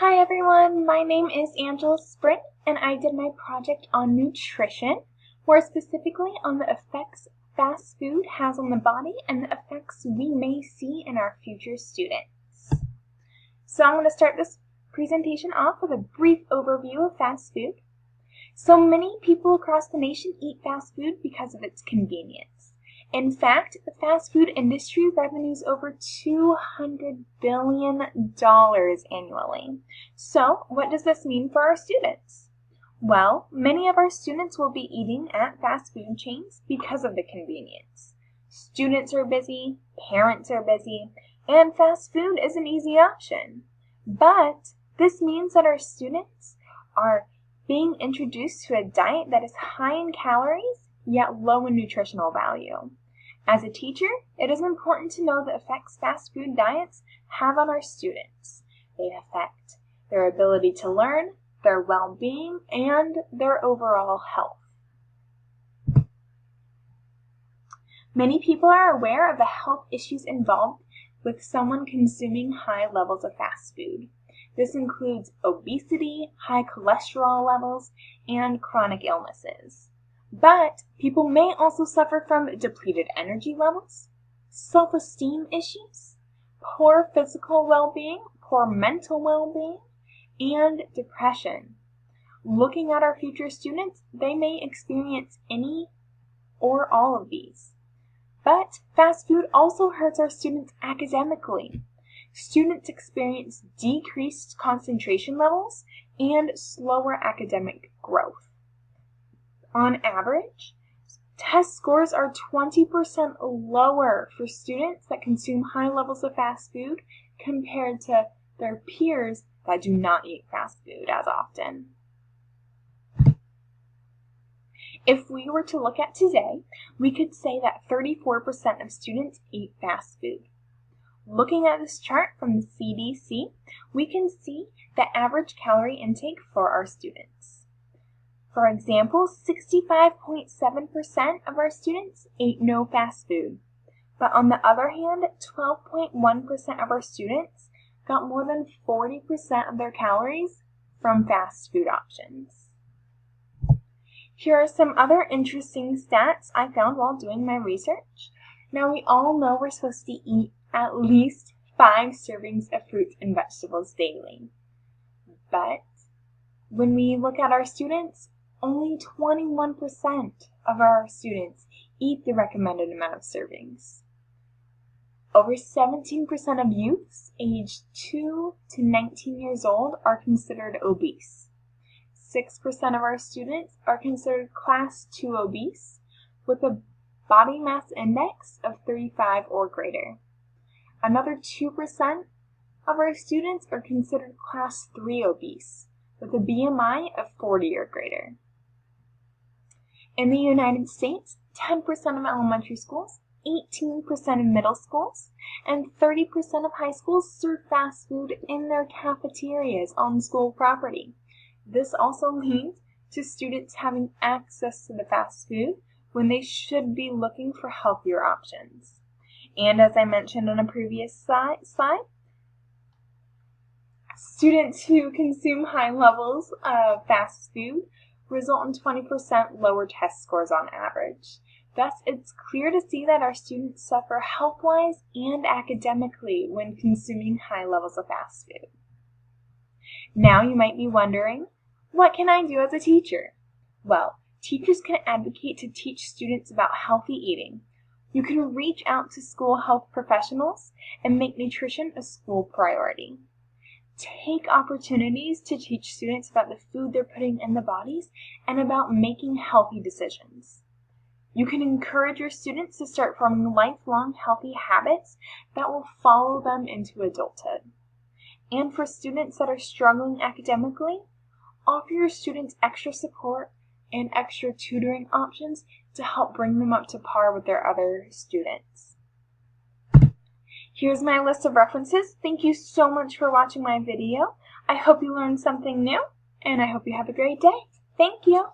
Hi everyone, my name is Angela Spring and I did my project on nutrition, more specifically on the effects fast food has on the body and the effects we may see in our future students. So I'm going to start this presentation off with a brief overview of fast food. So many people across the nation eat fast food because of its convenience. In fact, the fast food industry revenues over $200 billion annually. So, what does this mean for our students? Well, many of our students will be eating at fast food chains because of the convenience. Students are busy, parents are busy, and fast food is an easy option. But this means that our students are being introduced to a diet that is high in calories, yet low in nutritional value. As a teacher, it is important to know the effects fast food diets have on our students. They affect their ability to learn, their well-being, and their overall health. Many people are aware of the health issues involved with someone consuming high levels of fast food. This includes obesity, high cholesterol levels, and chronic illnesses. But people may also suffer from depleted energy levels, self-esteem issues, poor physical well-being, poor mental well-being, and depression. Looking at our future students, they may experience any or all of these. But fast food also hurts our students academically. Students experience decreased concentration levels and slower academic growth. On average, test scores are 20% lower for students that consume high levels of fast food compared to their peers that do not eat fast food as often. If we were to look at today, we could say that 34% of students eat fast food. Looking at this chart from the CDC, we can see the average calorie intake for our students. For example, 65.7% of our students ate no fast food. But on the other hand, 12.1% of our students got more than 40% of their calories from fast food options. Here are some other interesting stats I found while doing my research. Now, we all know we're supposed to eat at least 5 servings of fruits and vegetables daily. But when we look at our students, only 21% of our students eat the recommended amount of servings. Over 17% of youths aged 2 to 19 years old are considered obese. 6% of our students are considered class 2 obese with a body mass index of 35 or greater. Another 2% of our students are considered class 3 obese with a BMI of 40 or greater. In the United States, 10% of elementary schools, 18% of middle schools, and 30% of high schools serve fast food in their cafeterias on school property. This also leads to students having access to the fast food when they should be looking for healthier options. And as I mentioned on a previous slide, students who consume high levels of fast food result in 20% lower test scores on average. Thus, it's clear to see that our students suffer health-wise and academically when consuming high levels of fast food. Now you might be wondering, what can I do as a teacher? Well, teachers can advocate to teach students about healthy eating. You can reach out to school health professionals and make nutrition a school priority. Take opportunities to teach students about the food they're putting in their bodies and about making healthy decisions. You can encourage your students to start forming lifelong healthy habits that will follow them into adulthood. And for students that are struggling academically, offer your students extra support and extra tutoring options to help bring them up to par with their other students. Here's my list of references. Thank you so much for watching my video. I hope you learned something new, and I hope you have a great day. Thank you.